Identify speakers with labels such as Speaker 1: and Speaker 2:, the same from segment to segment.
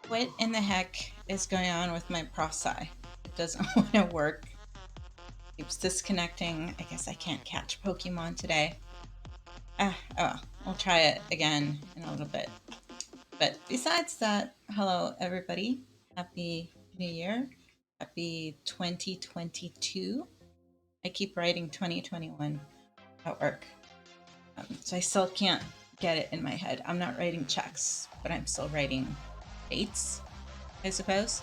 Speaker 1: What in the heck is going on with my proci? It doesn't want to work. Keeps disconnecting. I guess I can't catch Pokemon today. Oh, I'll try it again in a little bit. But besides that, hello everybody. Happy New Year. Happy 2022. I keep writing 2021 at work. So I still can't get it in my head. I'm not writing checks, but I'm still writing dates, I suppose.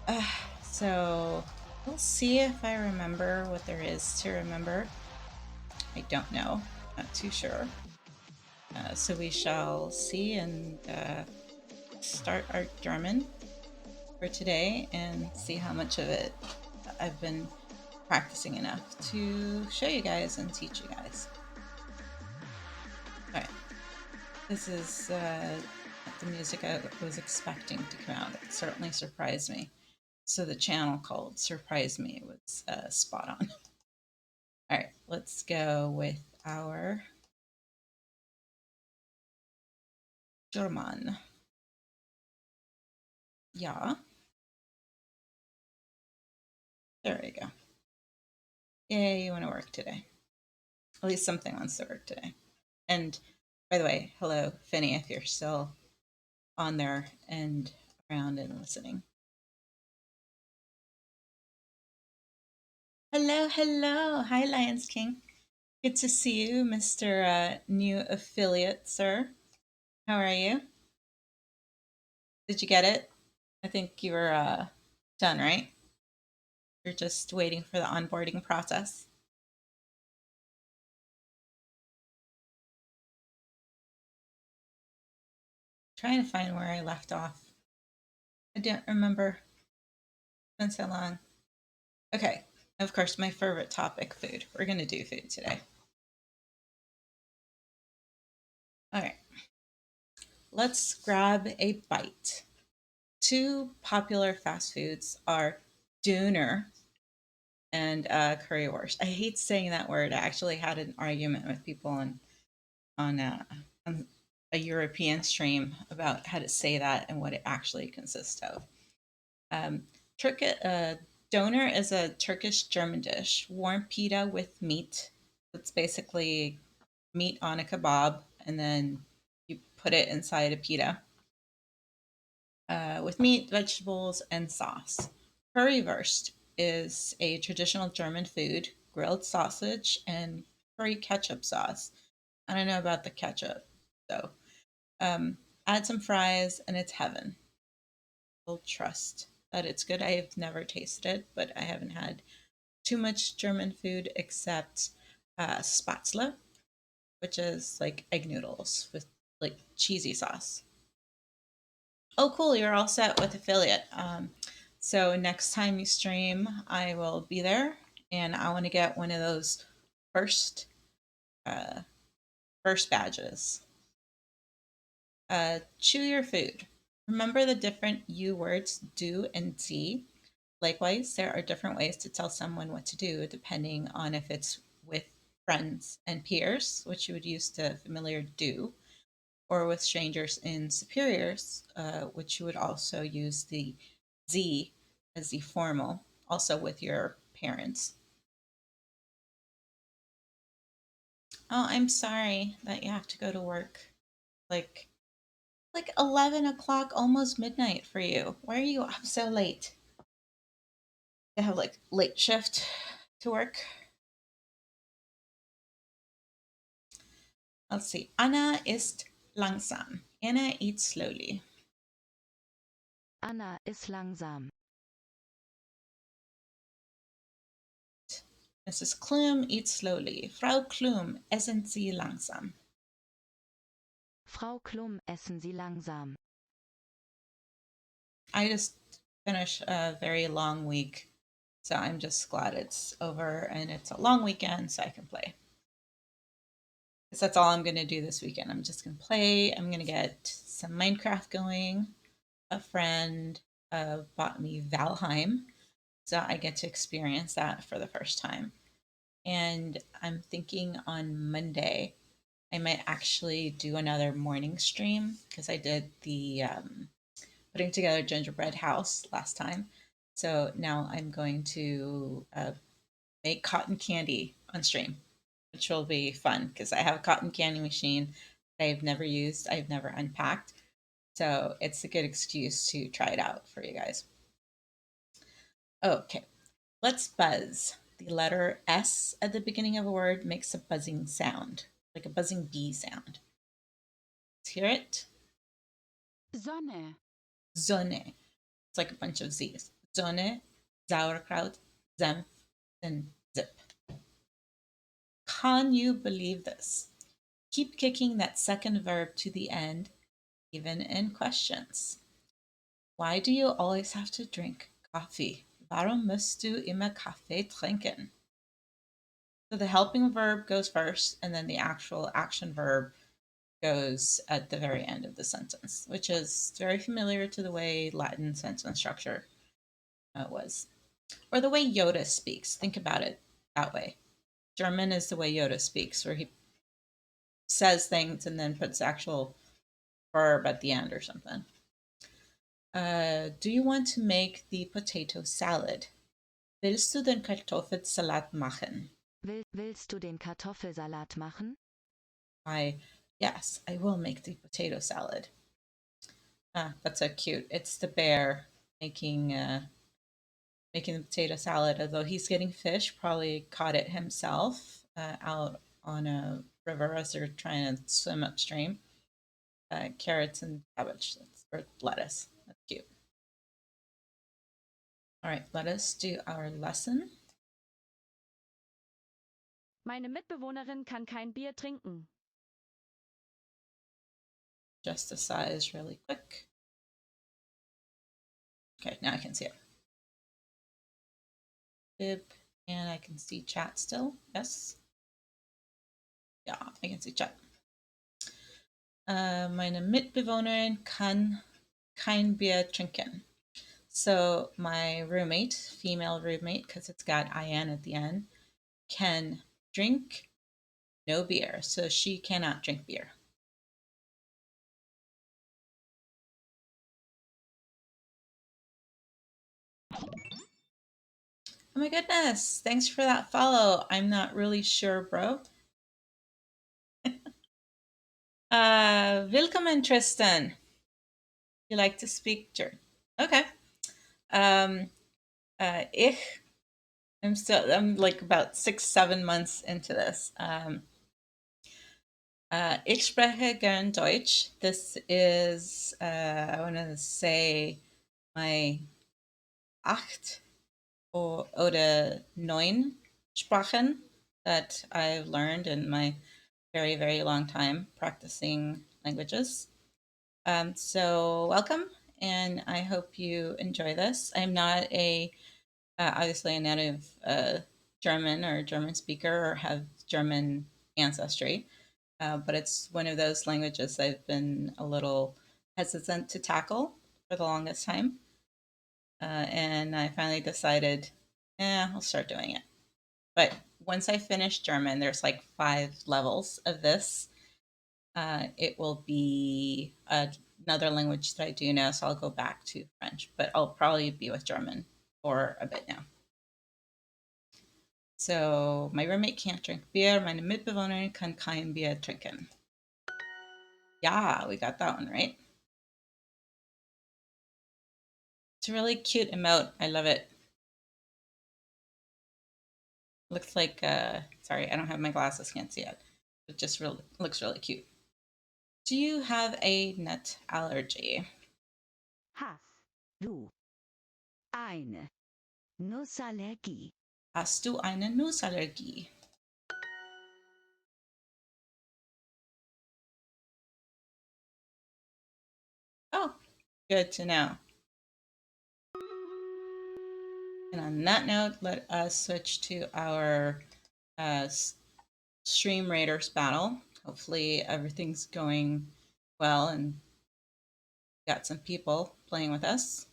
Speaker 1: Uh, so we'll see if I remember what there is to remember. I don't know. Not too sure. So we shall see and start our German for today and see how much of it I've been practicing enough to show you guys and teach you guys. All right. This is the music I was expecting to come out. It certainly surprised me. So the channel called Surprise Me was spot on. All right, let's go with our German. Yeah, there we go. Yay, you want to work today. At least something wants to work today. And by the way, hello, Finny, if you're still on there and around and listening. Hello, hello. Hi, Lions King. Good to see you, Mr. New Affiliate, sir. How are you? Did you get it? I think you were done, right? You're just waiting for the onboarding process. Trying to find where I left off. I don't remember. It's been so long. Okay. Of course, my favorite topic, food. We're going to do food today. All right. Let's grab a bite. Two popular fast foods are doner and currywurst. I hate saying that word. I actually had an argument with people on a European stream about how to say that and what it actually consists of. Um, Doner is a Turkish German dish, warm pita with meat. It's basically meat on a kebab, and then you put it inside a pita with meat, vegetables, and sauce. Currywurst is a traditional German food, grilled sausage, and curry ketchup sauce. I don't know about the ketchup, so add some fries, and it's heaven. I'll trust that it's good. I have never tasted it, but I haven't had too much German food except Spatzle, which is like egg noodles with like cheesy sauce. Oh, cool. You're all set with affiliate. So next time you stream, I will be there and I want to get one of those first, uh, first badges. Chew your food. Remember the different U words, do and see. Likewise, there are different ways to tell someone what to do depending on if it's with friends and peers, which you would use to familiar do, or with strangers and superiors, which you would also use the Z as the formal, also with your parents. Oh, I'm sorry that you have to go to work. Like 11 o'clock, almost midnight for you. Why are you up so late? You have like late shift to work. Let's see. Anna ist langsam. Anna eats slowly.
Speaker 2: Anna ist langsam.
Speaker 1: Mrs. Klum eats slowly. Frau Klum, essen Sie langsam.
Speaker 2: Frau Klum, essen Sie langsam.
Speaker 1: I just finished a very long week, so I'm just glad it's over and it's a long weekend so I can play. Because that's all I'm going to do this weekend. I'm just going to play. I'm going to get some Minecraft going. A friend bought me Valheim, so I get to experience that for the first time. And I'm thinking on Monday I might actually do another morning stream because I did the putting together gingerbread house last time. So now I'm going to make cotton candy on stream, which will be fun because I have a cotton candy machine that I've never used, I've never unpacked. So it's a good excuse to try it out for you guys. Okay, let's buzz. The letter S at the beginning of a word makes a buzzing sound, like a buzzing bee sound. Let's hear it.
Speaker 2: Sonne.
Speaker 1: Sonne. It's like a bunch of Z's. Sonne, sauerkraut, Senf, and zip. Can you believe this? Keep kicking that second verb to the end, even in questions. Why do you always have to drink coffee? Warum musst du immer Kaffee trinken? So the helping verb goes first, and then the actual action verb goes at the very end of the sentence, which is very familiar to the way Latin sentence structure was. Or the way Yoda speaks. Think about it that way. German is the way Yoda speaks, where he says things and then puts actual verb at the end or something. Do you want to make the potato salad? Willst du den Kartoffelsalat machen?
Speaker 2: Willst du den Kartoffelsalat machen?
Speaker 1: Yes, I will make the potato salad. That's so cute. It's the bear making making the potato salad, although he's getting fish, probably caught it himself out on a river as they're trying to swim upstream. Carrots and cabbage, or lettuce. That's cute. All right, let us do our lesson.
Speaker 3: Meine Mitbewohnerin kann kein Bier trinken.
Speaker 1: Just the size really quick. Okay, now I can see it. Bib, and I can see chat still. Yes. Yeah, I can see chat. Meine Mitbewohnerin kann kein Bier trinken. So my roommate, female roommate, because it's got IN at the end, can drink no beer. So she cannot drink beer. Oh my goodness. Thanks for that follow. I'm not really sure, bro. Willkommen, Tristan. You like to speak German? Okay. I'm like about 6, 7 months into this. Ich spreche gern Deutsch. This is, I want to say, my acht oder neun Sprachen that I've learned in my very, very long time practicing languages. So welcome, and I hope you enjoy this. I'm not obviously a native German or German speaker or have German ancestry, but it's one of those languages I've been a little hesitant to tackle for the longest time. And I finally decided, I'll start doing it. But once I finish German, there's like 5 levels of this. It will be another language that I do now, so I'll go back to French, but I'll probably be with German for a bit now. So my roommate can't drink beer. Meine Mitbewohnerin kann kein Bier trinken. Yeah, we got that one right. It's a really cute emote. I love it. Looks like, sorry, I don't have my glasses, can't see it. It just really looks really cute. Do you have a nut allergy?
Speaker 2: Hast du eine Nussallergie?
Speaker 1: Hast du eine Nussallergie? Oh, good to know. And on that note, let us switch to our Stream Raiders battle. Hopefully everything's going well and got some people playing with us.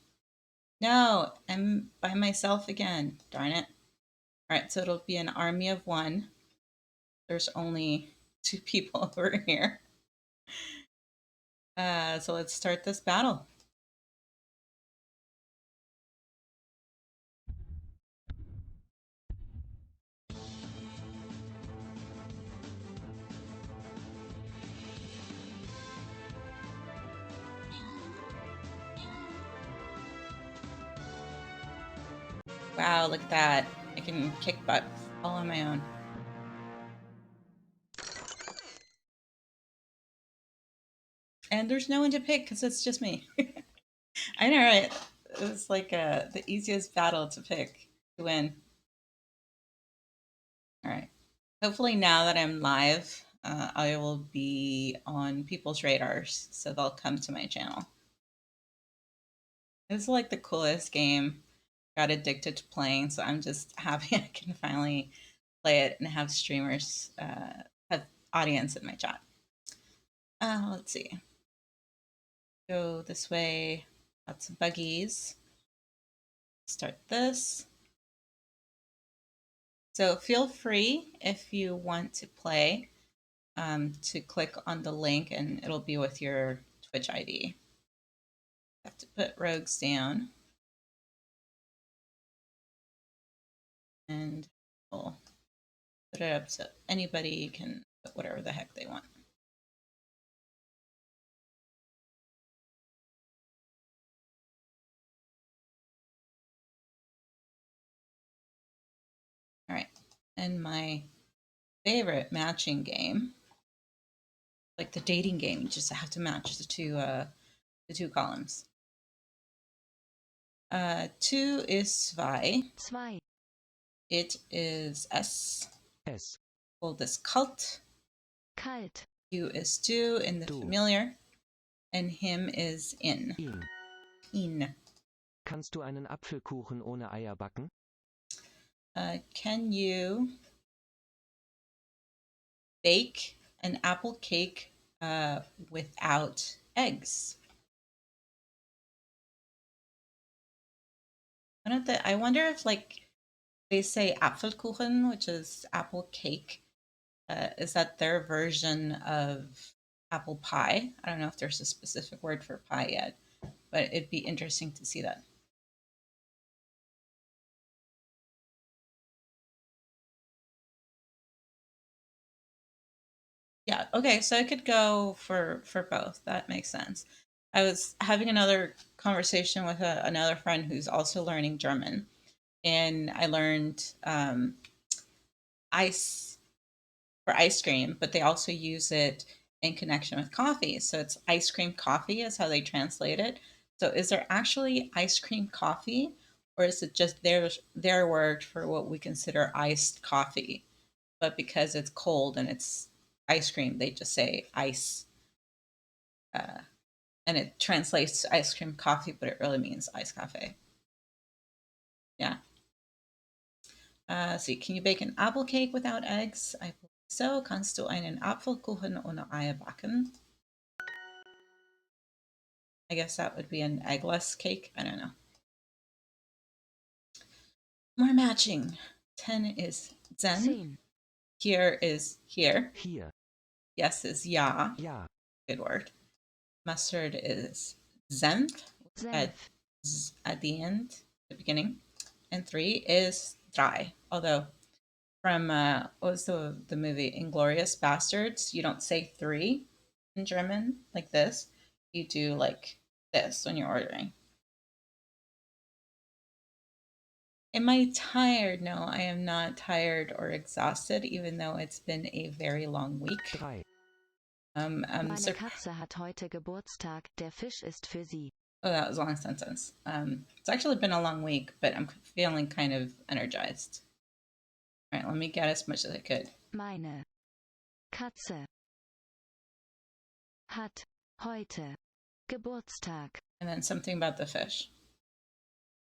Speaker 1: No, I'm by myself again. Darn it. All right, so it'll be an army of one. There's only two people over here. So let's start this battle. Wow, look at that. I can kick butt all on my own. And there's no one to pick because it's just me. I know, right? It was like the easiest battle to pick to win. All right. Hopefully, now that I'm live, I will be on people's radars, so they'll come to my channel. It's like the coolest game. Got addicted to playing, so I'm just happy I can finally play it and have streamers, have audience in my chat. Let's see. Go this way. Lots of buggies. Start this. So feel free if you want to play to click on the link and it'll be with your Twitch ID. Have to put rogues down. And we'll put it up so anybody can put whatever the heck they want. All right. And my favorite matching game, like the dating game, you just have to match the two columns. 2 is zwei.
Speaker 2: Zwei.
Speaker 1: It is S.
Speaker 4: S.
Speaker 1: Cold is kalt.
Speaker 2: Kalt.
Speaker 1: You is do in the
Speaker 4: Du.
Speaker 1: familiar. And him is in.
Speaker 4: In.
Speaker 1: In.
Speaker 4: Kannst du einen Apfelkuchen ohne Eier backen?
Speaker 1: Can you bake an apple cake without eggs? I wonder if like they say Apfelkuchen, which is apple cake. Is that their version of apple pie? I don't know if there's a specific word for pie yet, but it'd be interesting to see that. Yeah, okay, so I could go for both. That makes sense. I was having another conversation with another friend who's also learning German, and I learned ice for ice cream, but they also use it in connection with coffee. So it's ice cream coffee is how they translate it. So is there actually ice cream coffee, or is it just their word for what we consider iced coffee? But because it's cold and it's ice cream, they just say ice, uh, and it translates to ice cream coffee, but it really means iced coffee. Yeah. See, can you bake an apple cake without eggs? I believe so. Kannst du einen Apfelkuchen ohne Eier backen? I guess that would be an eggless cake. I don't know. More matching. 10 is Zen.
Speaker 2: 10.
Speaker 1: Here is here.
Speaker 4: Hier.
Speaker 1: Yes is ja.
Speaker 4: Ja.
Speaker 1: Good word. Mustard is Senf
Speaker 2: Senf.
Speaker 1: at the end, the beginning. And 3 is drei. Although from what was the movie Inglorious Bastards, you don't say 3 in German like this. You do like this when you're ordering. Am I tired? No, I am not tired or exhausted, even though it's been a very long week.
Speaker 4: 3.
Speaker 2: Meine Katze hat heute Geburtstag. Der Fisch ist für sie.
Speaker 1: Oh, that was a long sentence. It's actually been a long week, but I'm feeling kind of energized. All right, let me get as much as I could.
Speaker 2: Meine Katze hat heute Geburtstag.
Speaker 1: And then something about the fish.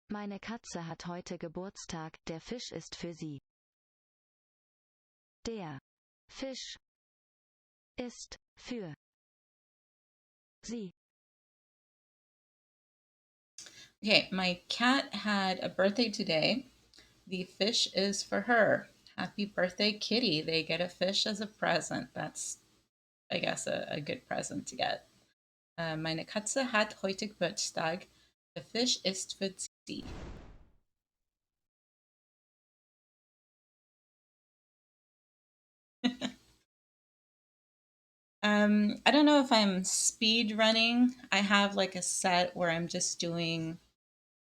Speaker 2: Meine Katze hat heute Geburtstag. Der Fisch ist für sie. Der Fisch ist für sie.
Speaker 1: Okay, my cat had a birthday today. The fish is for her. Happy birthday, kitty. They get a fish as a present. That's, I guess, a good present to get. Meine Katze hat heute Geburtstag. Der Fisch ist für sie. I don't know if I'm speed running. I have like a set where I'm just doing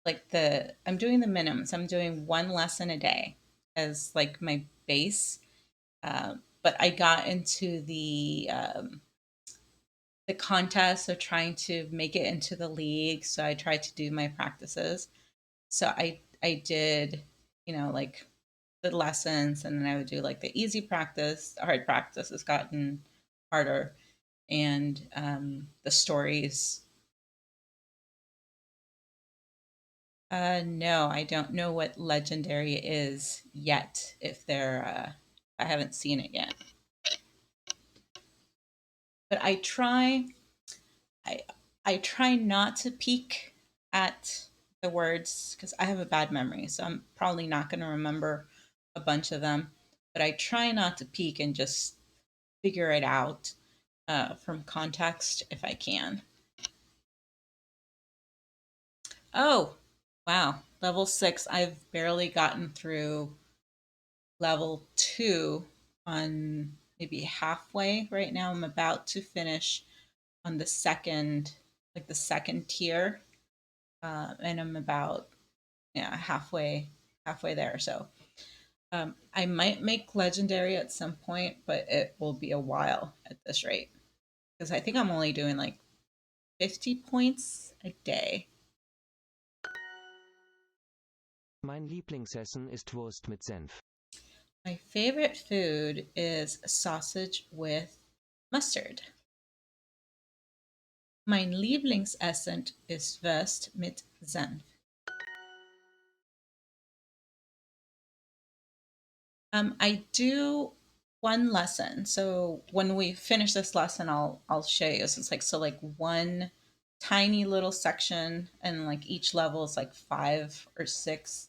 Speaker 1: I'm doing the minimums. I'm doing one lesson a day as like my base. But I got into the contest of trying to make it into the league, so I tried to do my practices. So I did, like the lessons, and then I would do like the easy practice. The hard practice has gotten harder, and the stories. No, I don't know what legendary is yet. If they're, I haven't seen it yet. But I I try not to peek at the words because I have a bad memory, so I'm probably not going to remember a bunch of them. But I try not to peek and just figure it out from context if I can. Oh, wow. Level 6. I've barely gotten through level 2 on maybe halfway right now. I'm about to finish on the second, like the second tier, and I'm about halfway there. So I might make legendary at some point, but it will be a while at this rate because I think I'm only doing like 50 points a day.
Speaker 4: Mein Lieblingsessen ist Wurst mit Senf.
Speaker 1: My favorite food is sausage with mustard. Mein Lieblingsessen ist Wurst mit Senf. I do one lesson. So when we finish this lesson, I'll show you. So it's like one tiny little section, and like each level is like 5 or 6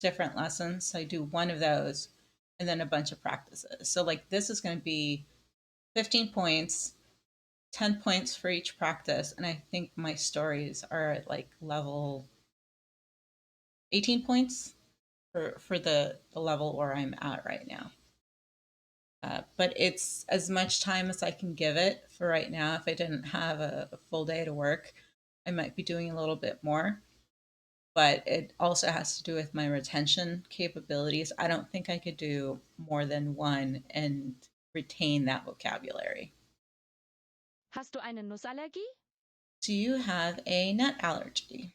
Speaker 1: different lessons. So I do one of those, and then a bunch of practices. So like this is going to be 15 points, 10 points for each practice, and I think my stories are at like level 18 points for the level where I'm at right now. But it's as much time as I can give it for right now. If I didn't have a full day to work, I might be doing a little bit more. But it also has to do with my retention capabilities. I don't think I could do more than one and retain that vocabulary.
Speaker 3: Hast du eine Nussallergie?
Speaker 1: Do you have a nut allergy?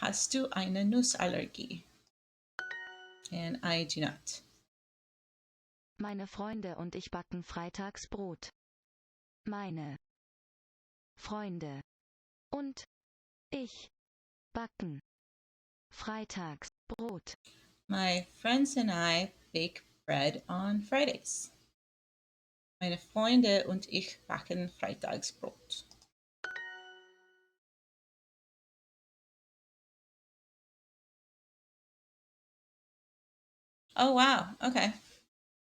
Speaker 1: Hast du eine Nussallergie? And I do not.
Speaker 2: Meine Freunde und ich backen freitags Brot. Meine Freunde und ich backen freitags Brot.
Speaker 1: My friends and I bake bread on Fridays. Meine Freunde und ich backen Freitagsbrot. Oh wow. Okay.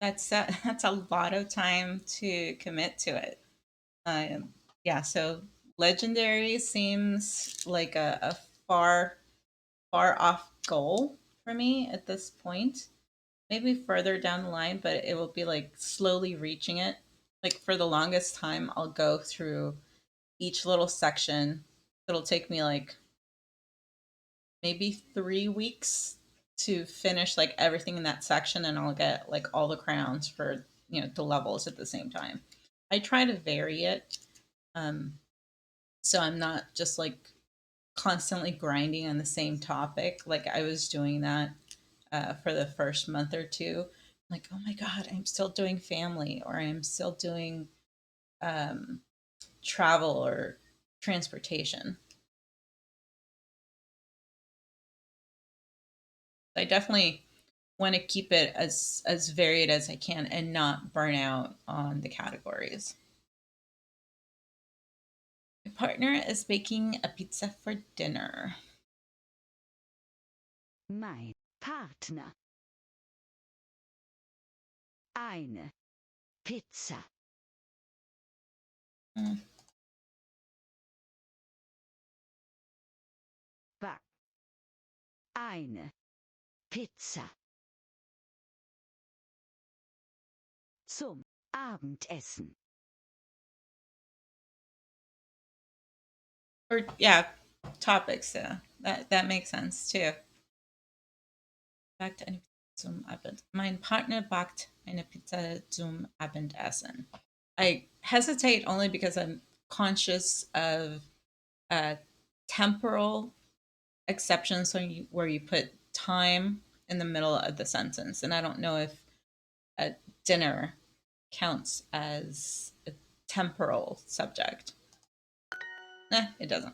Speaker 1: That's a lot of time to commit to it. Yeah, so legendary seems like a far off goal for me at this point. Maybe further down the line, but it will be like slowly reaching it. Like for the longest time, I'll go through each little section. It'll take me like maybe 3 weeks to finish like everything in that section, and I'll get like all the crowns for the levels at the same time. I try to vary it, um, so I'm not just like constantly grinding on the same topic. Like I was doing that for the first month or two. Like, oh my god, I'm still doing family, or I'm still doing um, travel or transportation. I definitely want to keep it as varied as I can and not burn out on the categories. My partner is baking a pizza for dinner.
Speaker 2: Mein Partner. Eine Pizza.
Speaker 1: Mm.
Speaker 2: Back. Eine Pizza. Zum Abendessen.
Speaker 1: Or yeah, topics. Yeah, that makes sense too. Backt eine Pizza zum Abend. Mein Partner backt eine Pizza zum Abendessen. I hesitate only because I'm conscious of temporal exceptions where you put time in the middle of the sentence, and I don't know if a dinner counts as a temporal subject. It doesn't.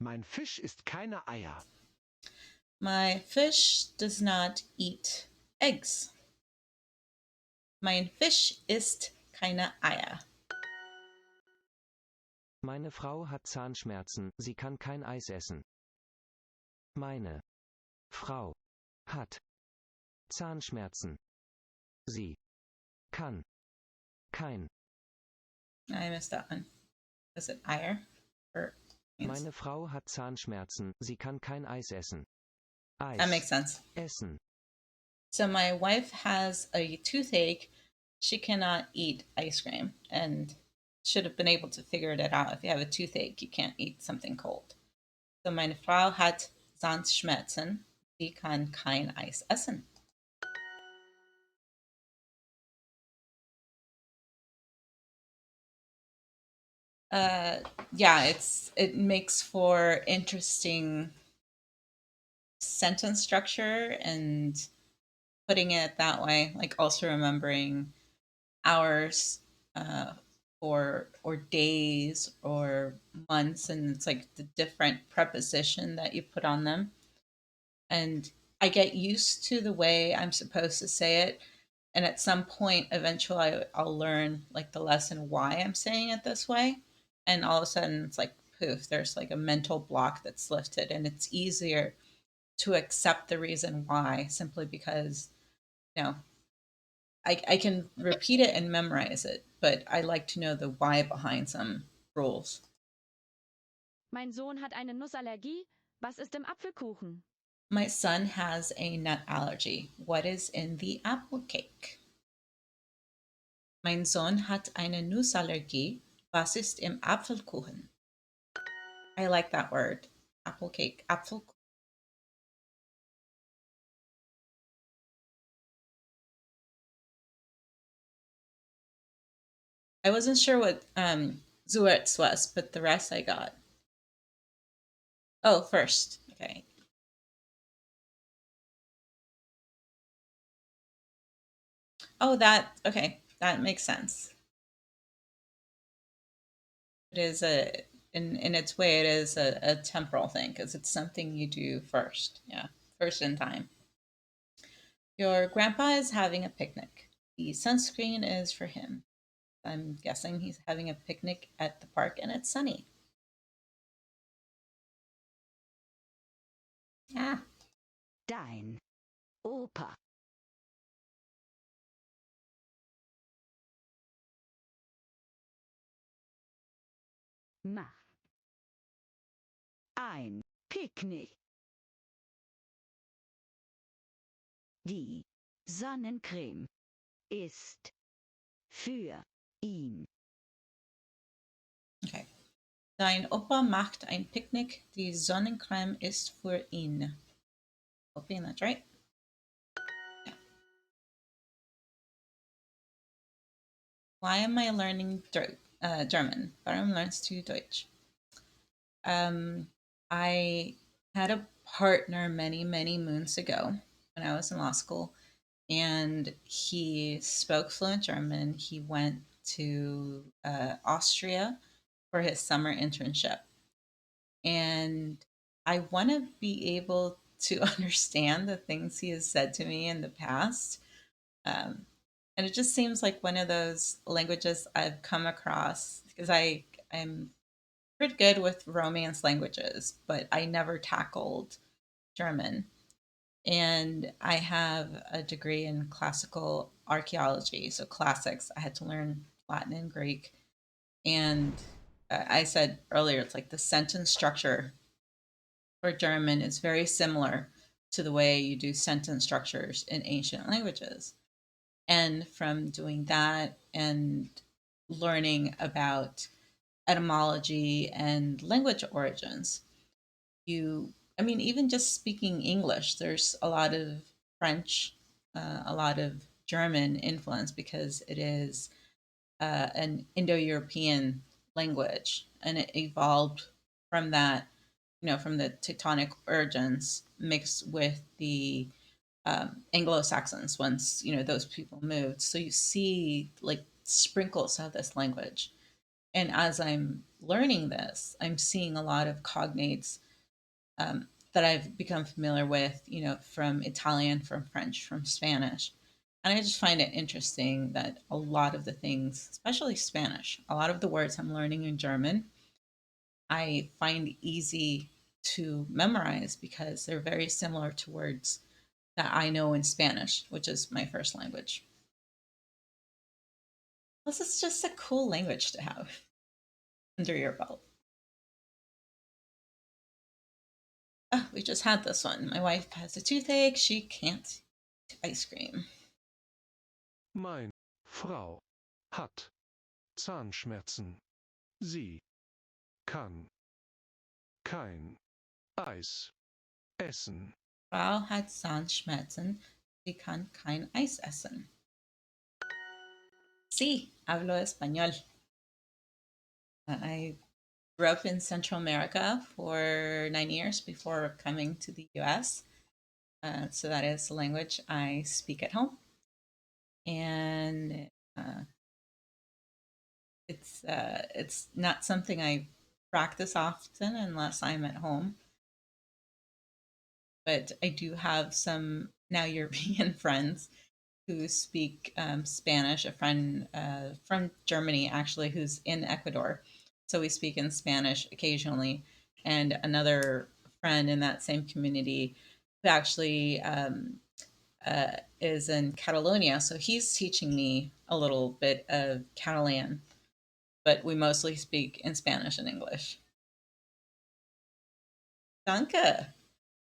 Speaker 5: Mein Fisch isst keine Eier.
Speaker 1: My fish does not eat eggs. Mein Fisch isst keine Eier.
Speaker 4: Meine Frau hat Zahnschmerzen, sie kann kein Eis essen. Meine Frau hat Zahnschmerzen. Sie kann kein.
Speaker 1: I missed that one. Is it Eier? Or
Speaker 4: Meine Frau hat Zahnschmerzen, sie kann kein Eis essen. Eis
Speaker 1: that makes sense.
Speaker 4: essen.
Speaker 1: So my wife has a toothache. She cannot eat ice cream and should have been able to figure it out. If you have a toothache, you can't eat something cold. So meine Frau hat Zahnschmerzen. Sie kann kein Eis essen. Yeah, it makes for interesting sentence structure and putting it that way, like also remembering hours or days or months, and it's like the different preposition that you put on them. And I get used to the way I'm supposed to say it, and at some point eventually I'll learn like the lesson why I'm saying it this way, and all of a sudden it's like poof, there's like a mental block that's lifted, and it's easier to accept the reason why simply because you know I can repeat it and memorize it, but I like to know the why behind some rules.
Speaker 3: Mein Sohn hat eine Nussallergie. Was ist im Apfelkuchen?
Speaker 1: My son has a nut allergy. What is in the apple cake? Mein Sohn hat eine Nussallergie. Was ist im Apfelkuchen? I like that word. Apple cake. Apfelkuchen. I wasn't sure what Zuert's was, but the rest I got. Oh, first. Okay. Oh, okay. That makes sense. It is in its way, it is a temporal thing because it's something you do first. Yeah, first in time. Your grandpa is having a picnic. The sunscreen is for him. I'm guessing he's having a picnic at the park and it's sunny. Ah,
Speaker 2: Dein Opa. Macht ein Picknick. Die Sonnencreme ist für ihn.
Speaker 1: okay. Dein Opa macht ein Picknick. Die Sonnencreme ist für ihn. Hoping that's right. Yeah. Why am I learning German? Warum lernst du Deutsch? I had a partner many, many moons ago when I was in law school, and he spoke fluent German. He went to Austria for his summer internship. And I want to be able to understand the things he has said to me in the past. And it just seems like one of those languages I've come across because I'm pretty good with Romance languages, but I never tackled German. And I have a degree in classical archaeology, so classics. I had to learn Latin and Greek. And I said earlier, it's like the sentence structure for German is very similar to the way you do sentence structures in ancient languages. And from doing that and learning about etymology and language origins, I mean, even just speaking English, there's a lot of French, a lot of German influence because it is an Indo European language and it evolved from that, from the tectonic origins mixed with the Anglo-Saxons once, those people moved. So you see like sprinkles of this language. And as I'm learning this, I'm seeing a lot of cognates that I've become familiar with, from Italian, from French, from Spanish. And I just find it interesting that a lot of the things, especially Spanish, a lot of the words I'm learning in German, I find easy to memorize because they're very similar to words that I know in Spanish, which is my first language. This is just a cool language to have under your belt. Oh, we just had this one. My wife has a toothache. She can't eat ice cream.
Speaker 5: Meine Frau hat Zahnschmerzen. Sie kann kein Eis essen.
Speaker 1: Frau hat Zahnschmerzen. Sie kann kein Eis essen. Sí, hablo español. I grew up in Central America for 9 years before coming to the US. So that is the language I speak at home. And it's not something I practice often unless I'm at home. But I do have some now European friends who speak Spanish. A friend from Germany, actually, who's in Ecuador. So we speak in Spanish occasionally. And another friend in that same community who actually is in Catalonia. So he's teaching me a little bit of Catalan, but we mostly speak in Spanish and English. Danke.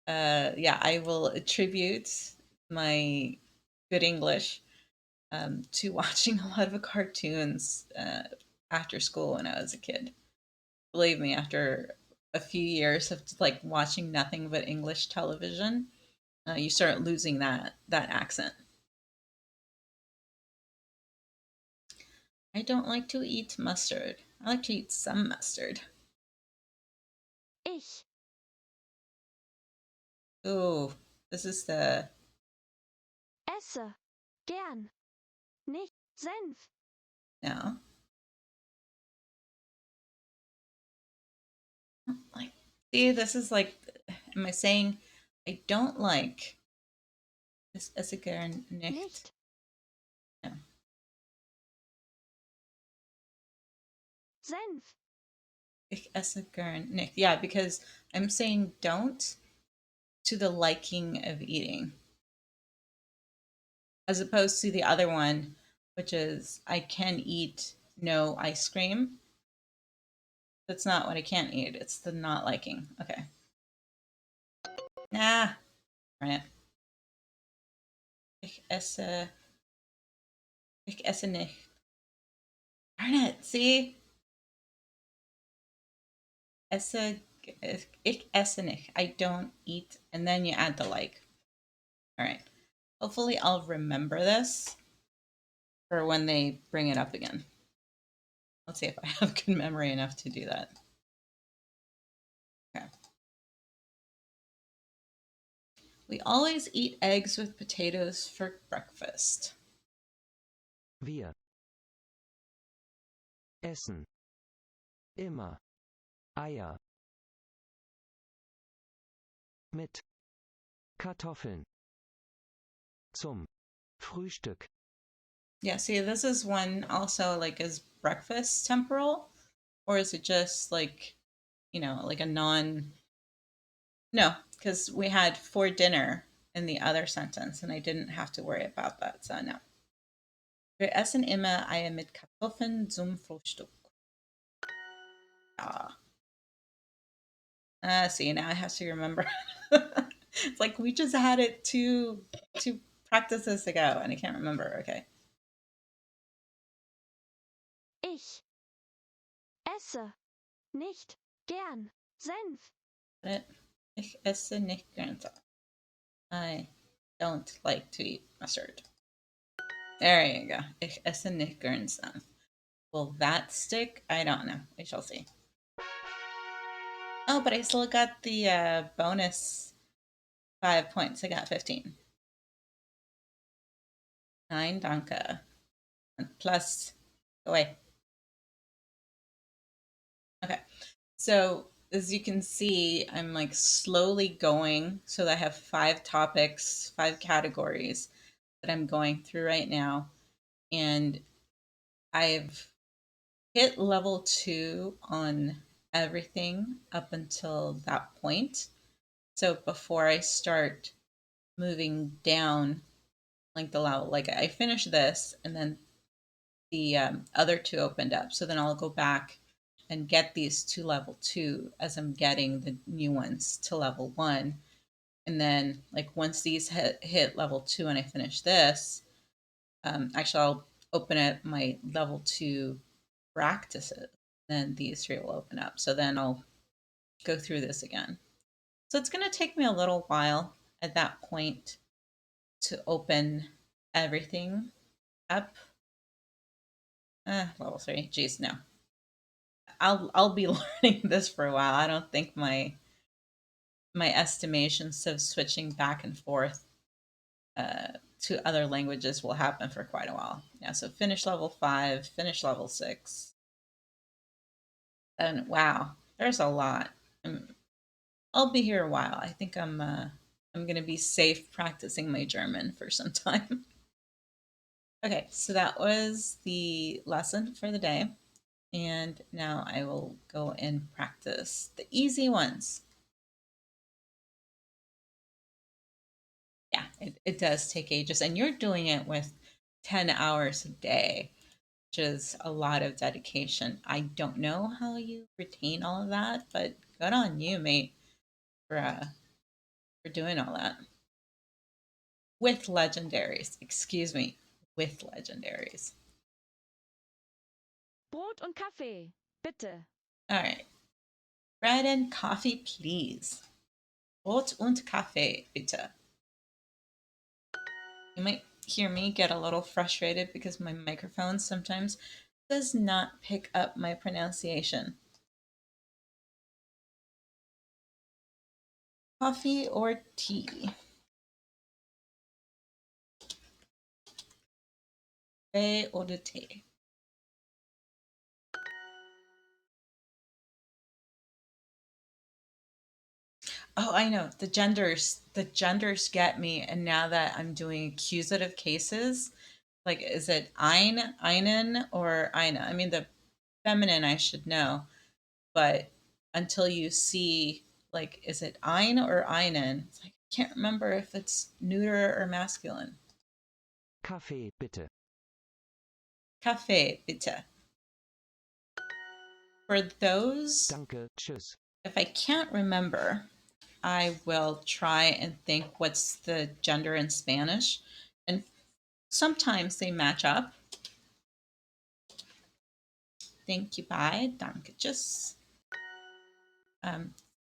Speaker 1: Yeah, I will attribute my good English to watching a lot of cartoons after school when I was a kid. Believe me, after a few years of like watching nothing but English television, you start losing that accent. I don't like to eat mustard. I like to eat some mustard.
Speaker 3: Ich.
Speaker 1: Oh, this is the
Speaker 3: Esse. Gern. Nicht Senf.
Speaker 1: no. Like, see, this is like, am I saying I don't like this esse gern nicht?
Speaker 3: Nicht.
Speaker 1: No.
Speaker 3: Senf.
Speaker 1: Ich esse gern nicht. Yeah, because I'm saying don't to the liking of eating, as opposed to the other one, which is I can eat no ice cream. That's not what I can't eat. It's the not liking. Okay. Nah. Darn it. Ich esse. Ich esse nicht. Darn it. See? Esse. Ich esse nicht. I don't eat. And then you add the like. All right. Hopefully I'll remember this for when they bring it up again. Let's see if I have good memory enough to do that. Okay. We always eat eggs with potatoes for breakfast.
Speaker 4: Wir essen immer Eier mit Kartoffeln zum Frühstück.
Speaker 1: Yeah, see, this is one also like is breakfast temporal, or is it just like like a non. No, because we had for dinner in the other sentence, and I didn't have to worry about that. So no. Wir essen immer Eier mit Kartoffeln zum Frühstück. Ah. See, now I have to remember. It's like we just had it two practices ago, and I can't remember. Okay.
Speaker 3: Ich esse nicht gern Senf.
Speaker 1: Ich esse nicht gern Senf. I don't like to eat mustard. There you go. Ich esse nicht gern Senf. Will that stick? I don't know. We shall see. Oh, but I still got the bonus 5 points. I got 15. 9, danke. And plus, away. Okay. So as you can see, I'm like slowly going so that I have 5 topics, 5 categories that I'm going through right now. And I've hit level 2 on everything up until that point. So before I start moving down like the level, like I finished this and then the other 2 opened up. So then I'll go back and get these to level 2 as I'm getting the new ones to level 1. And then like once these hit level 2 and I finish this, actually I'll open up my level 2 practices. Then these 3 will open up. So then I'll go through this again. So it's going to take me a little while at that point to open everything up. Level 3. Geez, no. I'll be learning this for a while. I don't think my estimations of switching back and forth to other languages will happen for quite a while. Yeah, so finish level 5, finish level 6. And wow, there's a lot. I'll be here a while. I think I'm going to be safe practicing my German for some time. Okay, so that was the lesson for the day. And now I will go and practice the easy ones. Yeah, it does take ages. And you're doing it with 10 hours a day, which is a lot of dedication. I don't know how you retain all of that, but good on you, mate, for doing all that. With legendaries, excuse me, with legendaries.
Speaker 3: Brot und Kaffee, bitte.
Speaker 1: All right. Bread and coffee, please. Brot und Kaffee, bitte. You might hear me get a little frustrated because my microphone sometimes does not pick up my pronunciation. Coffee or tea? Kaffee oder Tee? Oh, I know. The genders get me. And now that I'm doing accusative cases, like is it einen, or eine? I mean the feminine I should know, but until you see like is it ein or einen? It's like I can't remember if it's neuter or masculine.
Speaker 4: Kaffee, bitte.
Speaker 1: Kaffee, bitte. For those,
Speaker 4: Danke, tschüss.
Speaker 1: if I can't remember, I will try and think what's the gender in Spanish. And sometimes they match up. Thank you, bye. Danke, tschüss.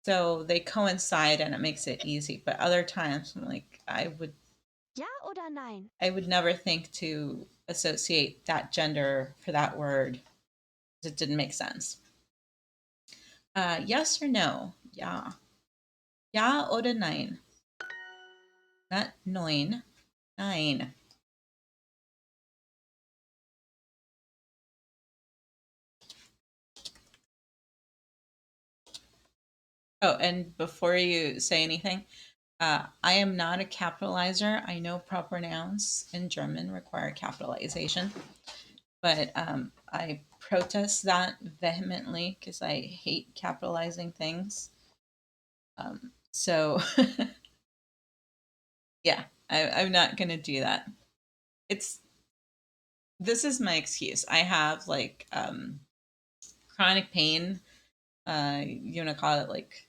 Speaker 1: So they coincide and it makes it easy. But other times, I'm like,
Speaker 3: Ja oder nein?
Speaker 1: I would never think to associate that gender for that word. It didn't make sense. Yes or no? Ja. Ja oder nein? Not neun. 9. Oh, and before you say anything, I am not a capitalizer. I know proper nouns in German require capitalization, but I protest that vehemently because I hate capitalizing things. So yeah, I'm not gonna do that. This is my excuse. I have like chronic pain. You want to call it like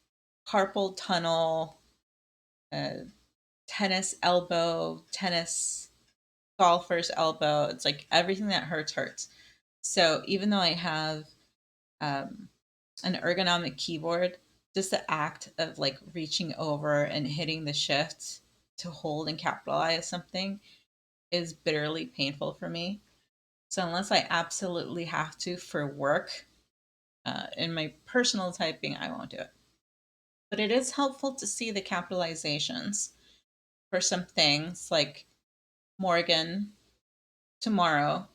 Speaker 1: carpal tunnel, tennis elbow, tennis golfer's elbow. It's like everything that hurts. So even though I have an ergonomic keyboard, just the act of like reaching over and hitting the shift to hold and capitalize something is bitterly painful for me. So unless I absolutely have to for work, in my personal typing, I won't do it. But it is helpful to see the capitalizations for some things like Morgan, tomorrow,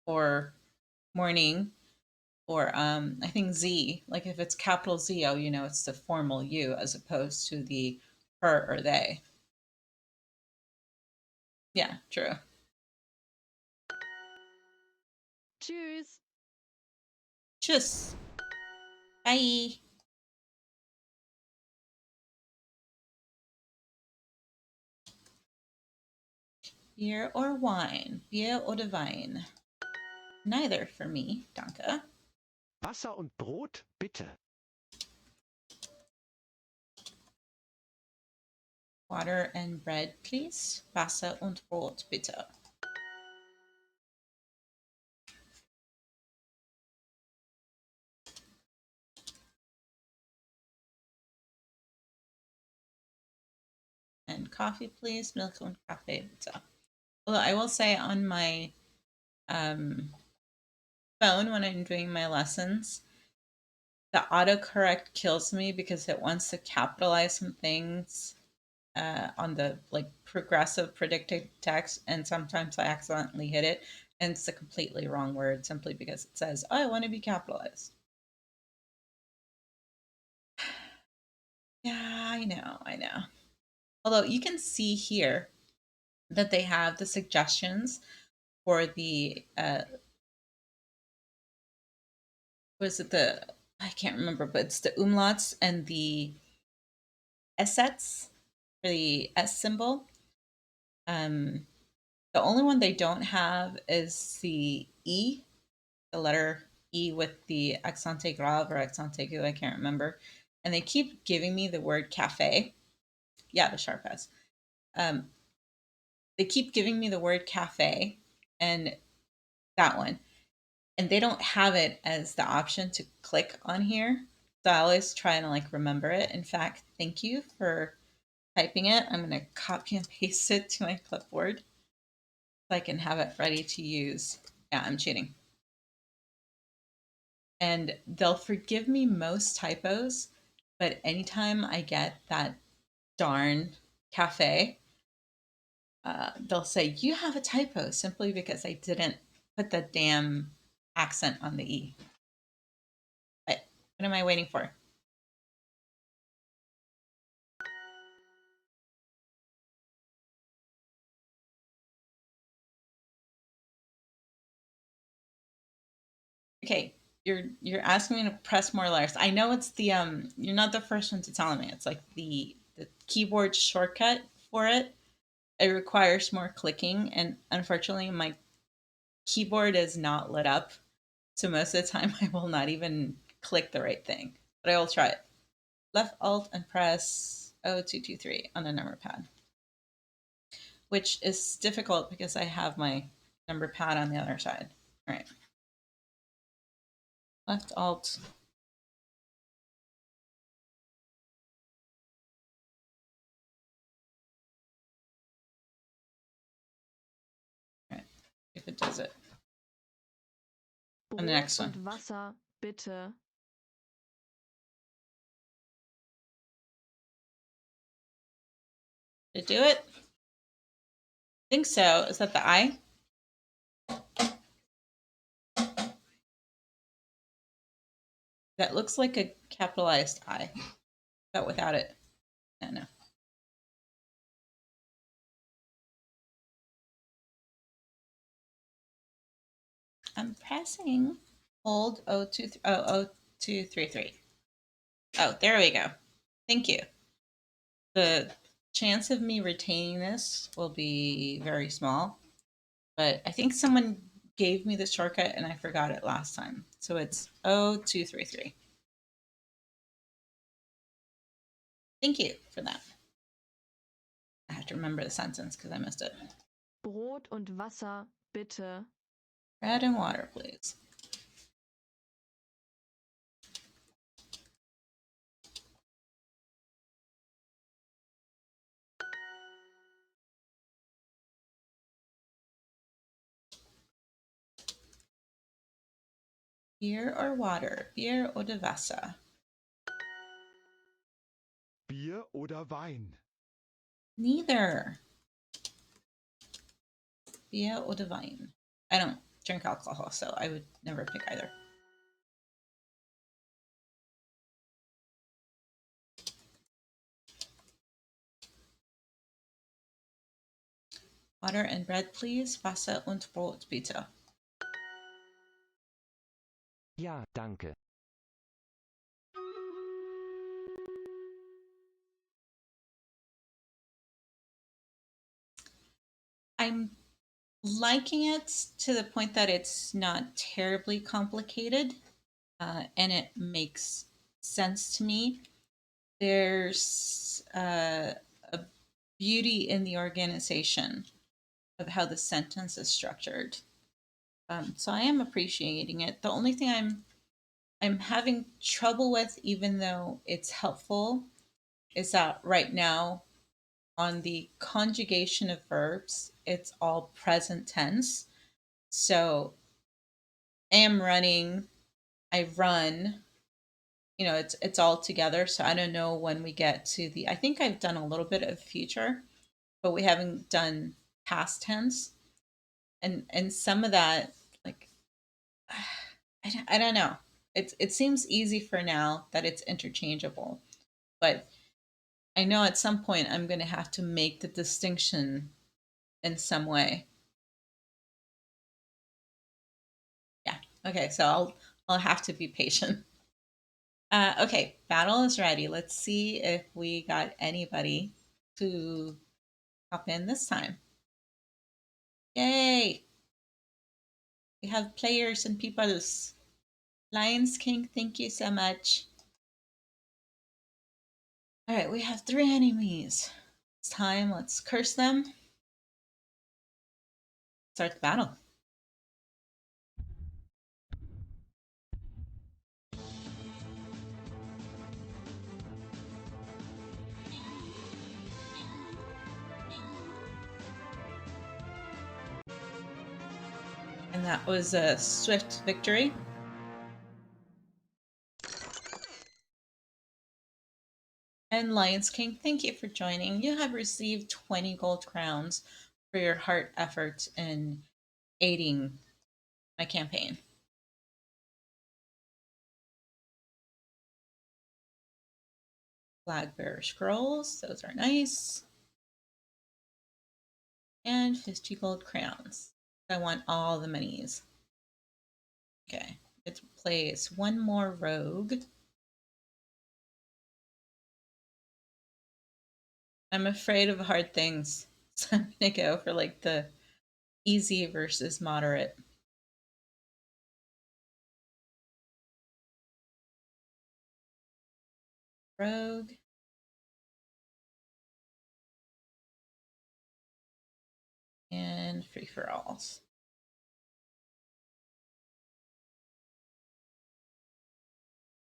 Speaker 1: or morning, or I think Z. Like if it's capital Z, oh, you know it's the formal U as opposed to the her or they. Yeah, true.
Speaker 3: Tschüss.
Speaker 1: Tschüss. Bye. Beer or wine? Bier oder Wein? Neither for me, danke.
Speaker 5: Wasser und Brot, bitte.
Speaker 1: Water and bread, please. Wasser und Brot, bitte. And coffee, please. Milk und Kaffee, bitte. Although I will say on my phone when I'm doing my lessons, the autocorrect kills me because it wants to capitalize some things on the like progressive predicted text, and sometimes I accidentally hit it, and it's a completely wrong word simply because it says, "Oh, I want to be capitalized." Yeah, I know. Although you can see here that they have the suggestions for the was it the I can't remember, but it's the umlauts and the essets for the S symbol. Um, the only one they don't have is the E, the letter E with the accent grave or accent aigu, I can't remember. And they keep giving me the word cafe. Yeah, the sharp S. They keep giving me the word cafe and that one. And they don't have it as the option to click on here. So I always try and like remember it. In fact, thank you for typing it. I'm going to copy and paste it to my clipboard so I can have it ready to use. Yeah, I'm cheating. And they'll forgive me most typos, but anytime I get that darn cafe, they'll say, "You have a typo," simply because I didn't put the damn accent on the E. But what am I waiting for? Okay, you're asking me to press more letters. I know it's the you're not the first one to tell me. It's like the keyboard shortcut for it. It requires more clicking, and unfortunately my keyboard is not lit up. So most of the time I will not even click the right thing. But I will try it. Left alt and press 0223 on the number pad. Which is difficult because I have my number pad on the other side. All right. Left alt. All right. If it does it.
Speaker 3: Brot
Speaker 1: And the next one.
Speaker 3: und Wasser, bitte.
Speaker 1: Did it do it? I think so. Is that the I? That looks like a capitalized I, but without it. No. I'm pressing. Hold 0233. Oh, there we go. Thank you. The chance of me retaining this will be very small, but I think someone gave me the shortcut and I forgot it last time. So it's 0233. Thank you for that. I have to remember the sentence because I missed it.
Speaker 3: Brot und Wasser, bitte.
Speaker 1: Bread and water, please. Beer or water? Bier oder Wasser?
Speaker 5: Bier oder Wein?
Speaker 1: Neither. Bier oder Wein? I don't drink alcohol, so I would never pick either. Water and bread, please. Wasser und Brot, bitte.
Speaker 4: Ja, danke.
Speaker 1: I'm liking it to the point that it's not terribly complicated, and it makes sense to me. There's a beauty in the organization of how the sentence is structured. So I am appreciating it. The only thing I'm having trouble with, even though it's helpful, is that right now on the conjugation of verbs, it's all present tense. So am running, I run, it's all together. So I don't know when we get to the I think I've done a little bit of future, but we haven't done past tense. And some of that, like I don't know. It seems easy for now that it's interchangeable, but I know at some point I'm going to have to make the distinction in some way. Yeah. Okay. So I'll have to be patient. Okay. Battle is ready. Let's see if we got anybody to hop in this time. Yay! We have players and peoples. Lions King, thank you so much. All right, we have 3 enemies. It's time. Let's curse them. Start the battle. And that was a swift victory. And Lions King, thank you for joining. You have received 20 gold crowns for your heart effort in aiding my campaign. Flag bearer scrolls, those are nice. And 50 gold crowns. I want all the minis. Okay, let's place one more rogue. I'm afraid of hard things, so I'm gonna go for like the easy versus moderate. Rogue. And free for alls.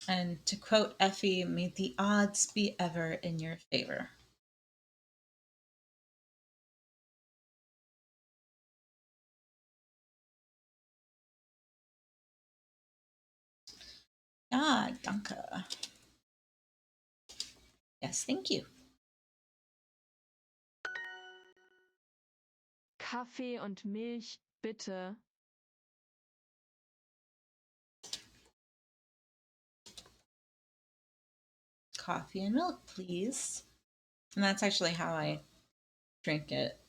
Speaker 1: And to quote Effie, may the odds be ever in your favor. Ah, danke. Yes, thank you.
Speaker 3: Kaffee und Milch, bitte.
Speaker 1: Coffee and milk, please. And that's actually how I drink it.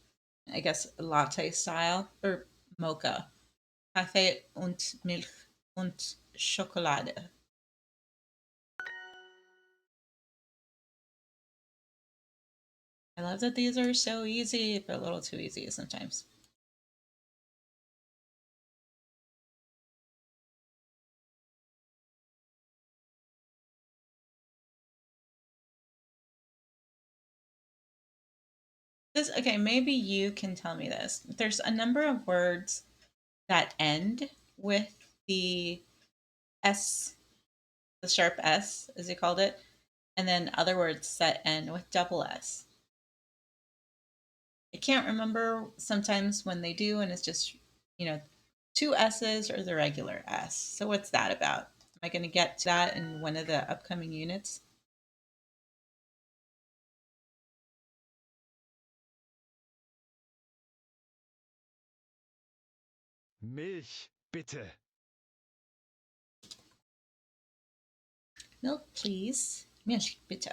Speaker 1: I guess latte style or mocha. Kaffee und Milch. und Schokolade. I love that these are so easy, but a little too easy sometimes. Okay, maybe you can tell me this. There's a number of words that end with the S, the sharp S, as you called it, and then other words that end with double S. I can't remember sometimes when they do, and it's just, two S's or the regular S. So what's that about? Am I going to get to that in one of the upcoming units?
Speaker 5: Milch, bitte.
Speaker 1: Milk, please. Milch, bitte.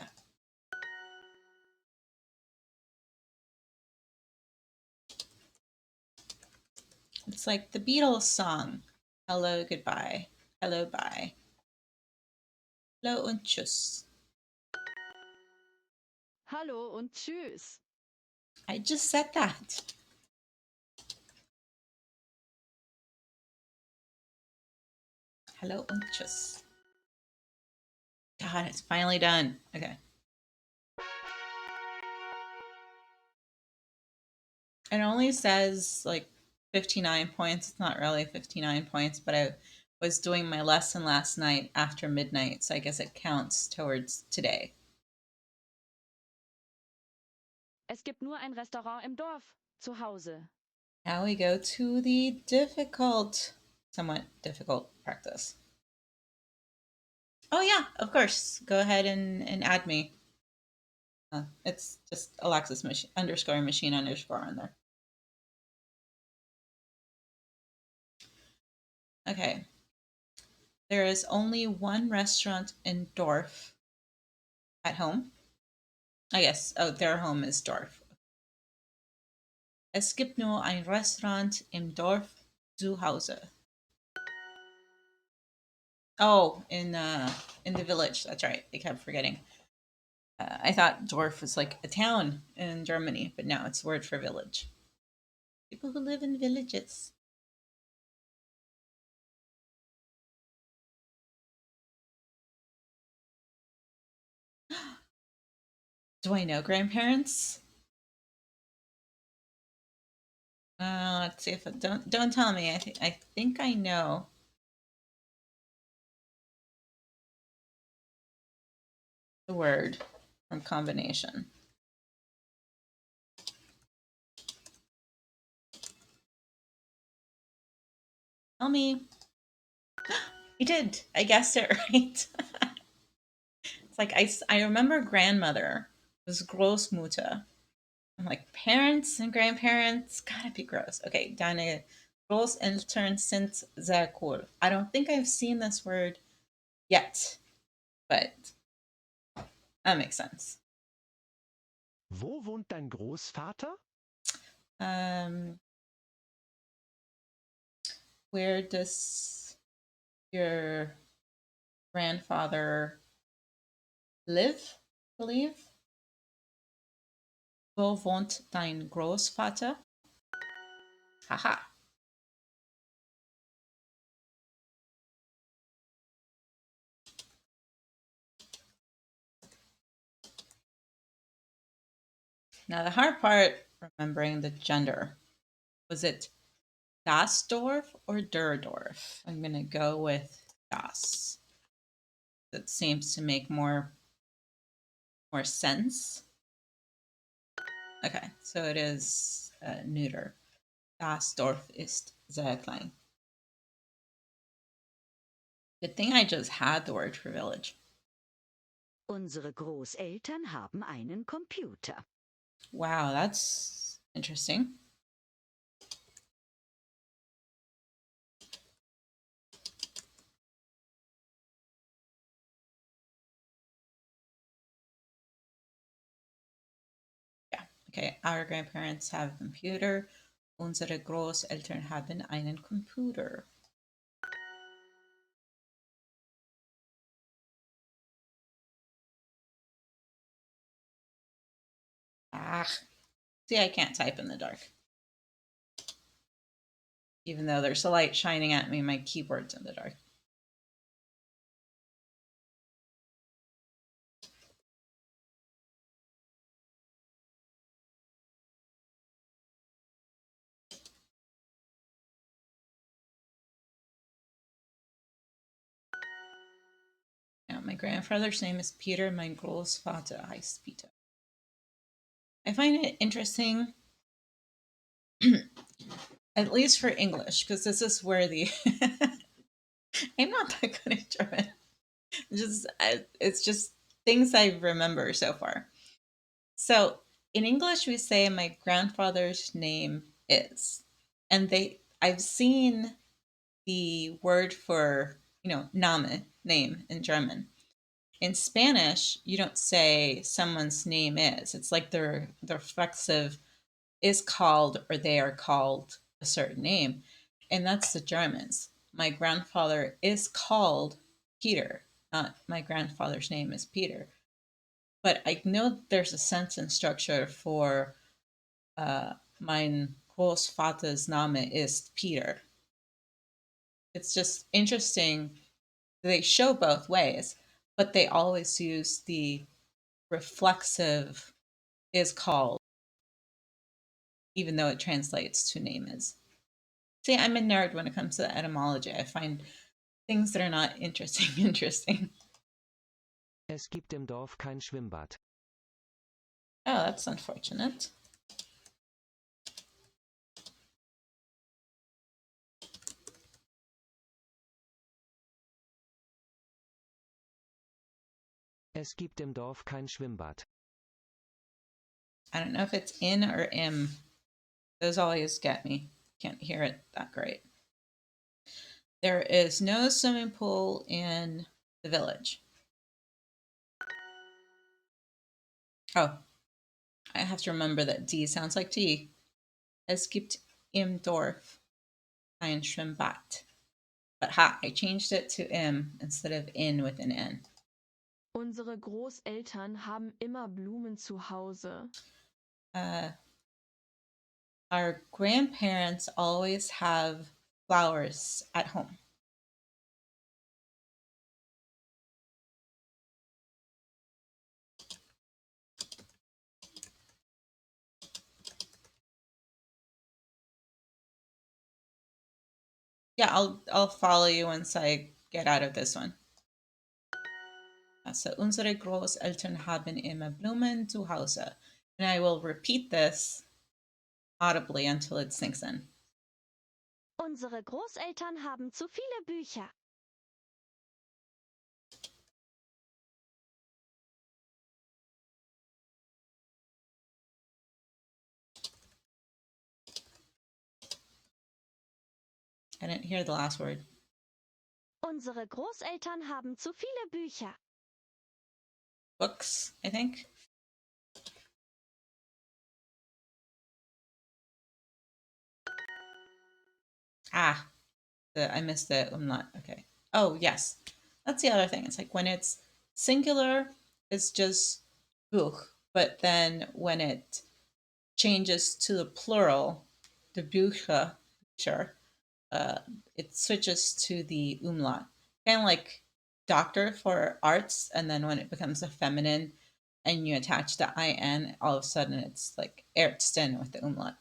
Speaker 1: It's like the Beatles song. Hello, goodbye. Hello, bye. Hello und tschüss.
Speaker 3: Hallo und tschüss.
Speaker 1: I just said that. Hello und tschüss. God, it's finally done. Okay. It only says like 59 points. It's not really 59 points, but I was doing my lesson last night after midnight, so I guess it counts towards today.
Speaker 3: Es gibt nur ein Restaurant im Dorf. Zu Hause.
Speaker 1: Now we go to the somewhat difficult practice. Oh yeah, of course. Go ahead and add me. It's just Alexis machine _machine_ on there. Okay. There is only one restaurant in Dorf at home. I guess. Oh, their home is Dorf. Es gibt nur ein Restaurant im Dorf zu Hause. Oh, in the village. That's right. I kept forgetting. I thought Dorf was like a town in Germany, but no, it's a word for village. People who live in villages. Do I know grandparents? Let's see if don't tell me. I think I know. The word from combination. Tell me. I did. I guessed it right. It's like I remember grandmother was Großmutter. I'm like, parents and grandparents gotta be gross. Okay, deine Großeltern sind sehr cool. I don't think I've seen this word yet, but that makes sense.
Speaker 5: Wo wohnt dein Großvater?
Speaker 1: Where does your grandfather live? Believe. Wo wohnt dein Großvater? Haha. Now the hard part, remembering the gender. Was it das Dorf or der Dorf? I'm going to go with das. That seems to make more sense. Okay, so it is neuter. Das Dorf ist sehr klein. Good thing I just had the word for village.
Speaker 2: Unsere Großeltern haben einen Computer.
Speaker 1: Wow, that's interesting. Yeah, okay. Our grandparents have a computer. Unsere Großeltern haben einen Computer. Ah, see, I can't type in the dark. Even though there's a light shining at me, my keyboard's in the dark. Now, my grandfather's name is Peter. My Großvater heißt Peter. I find it interesting, at least for English, because this is where the I'm not that good at German. It's just things I remember so far. So in English, we say my grandfather's name is, and I've seen the word for Name, name in German. In Spanish, you don't say someone's name is. It's like the reflexive is called or they are called a certain name. And that's the Germans. My grandfather is called Peter, not my grandfather's name is Peter. But I know there's a sentence structure for mein Großvater's Name ist Peter. It's just interesting. They show both ways, but they always use the reflexive is called, even though it translates to name is. See, I'm a nerd when it comes to etymology. I find things that are not interesting interesting.
Speaker 4: Es gibt im Dorf kein Schwimmbad.
Speaker 1: Oh, that's unfortunate.
Speaker 4: Es gibt im Dorf kein Schwimmbad.
Speaker 1: I don't know if it's in or im. Those always get me. Can't hear it that great. There is no swimming pool in the village. Oh, I have to remember that D sounds like T. Es gibt im Dorf ein Schwimmbad. But ha, I changed it to im instead of in with an N.
Speaker 3: Unsere Großeltern haben immer Blumen zu Hause.
Speaker 1: Our grandparents always have flowers at home. Yeah, I'll follow you once I get out of this one. So unsere Großeltern haben immer Blumen zu Hause. And I will repeat this audibly until it sinks in.
Speaker 2: Unsere Großeltern haben zu viele Bücher.
Speaker 1: I didn't hear the last word.
Speaker 2: Unsere Großeltern haben zu viele Bücher.
Speaker 1: Books, I think. Ah, I missed the umlaut. Okay. Oh, yes. That's the other thing. It's like when it's singular, it's just Buch. But then when it changes to the plural, the Bücher, sure, it switches to the umlaut. Kind of like doctor for arts. And then when it becomes a feminine and you attach the IN, all of a sudden it's like Ärztin with the umlaut.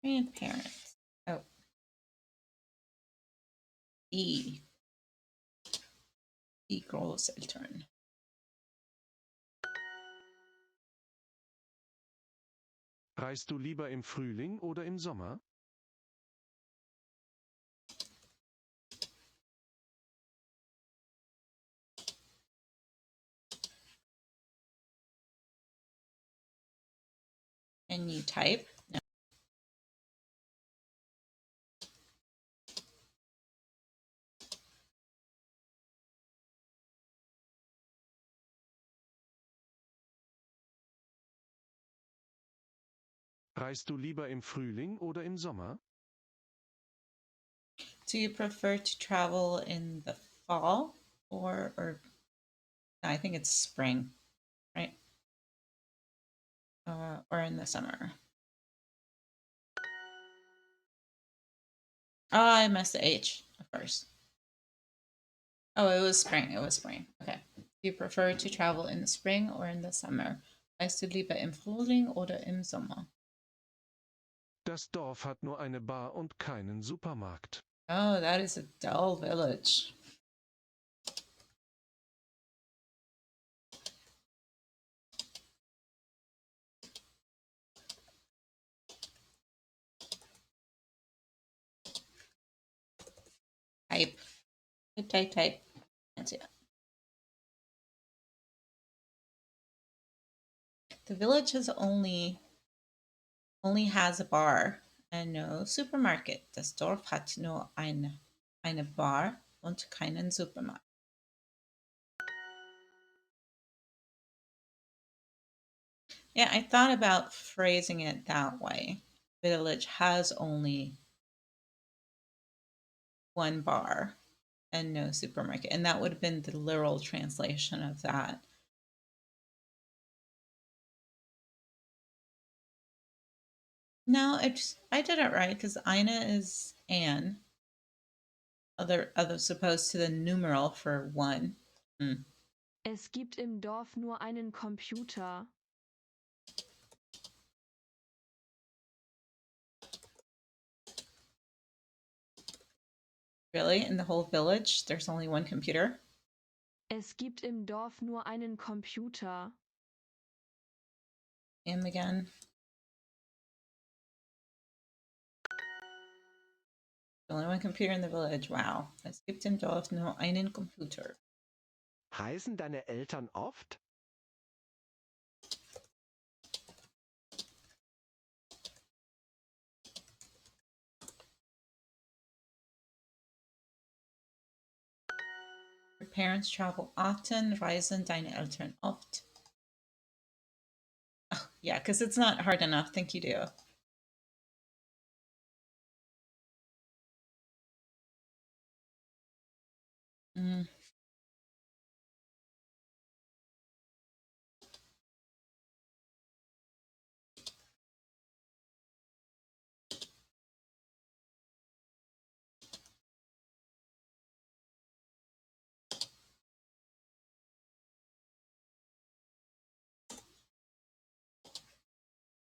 Speaker 1: Grandparents. Oh. E. Die Großeltern.
Speaker 5: Reist du lieber im Frühling oder im Sommer?
Speaker 1: Can you type? No.
Speaker 5: Reist du lieber im Frühling oder im Sommer?
Speaker 1: Do you prefer to travel in the fall or I think it's spring, right? Or in the summer. Oh, I missed the H at first. Oh, it was spring. It was spring. Okay. Do you prefer to travel in the spring or in the summer? Reist du lieber im Frühling oder im Sommer?
Speaker 5: Das Dorf hat nur eine Bar und keinen Supermarkt.
Speaker 1: Oh, that is a dull village. Type. Type. Can't see it. The village only has a bar and no supermarket. Das Dorf hat nur eine Bar und keinen Supermarkt. Yeah, I thought about phrasing it that way. Village has only one bar and no supermarket. And that would have been the literal translation of that. No, I did it right because Ina is Anne, other opposed to the numeral for one.
Speaker 3: Es gibt im Dorf nur einen Computer.
Speaker 1: Really? In the whole village, there's only one computer?
Speaker 3: Es gibt im Dorf nur einen Computer.
Speaker 1: Him again. Only one computer in the village. Wow. Es gibt im Dorf nur einen Computer.
Speaker 5: Reisen deine Eltern oft?
Speaker 1: Your parents travel often. Reisen deine Eltern oft? Oh, yeah, because it's not hard enough. Think you do. Mm.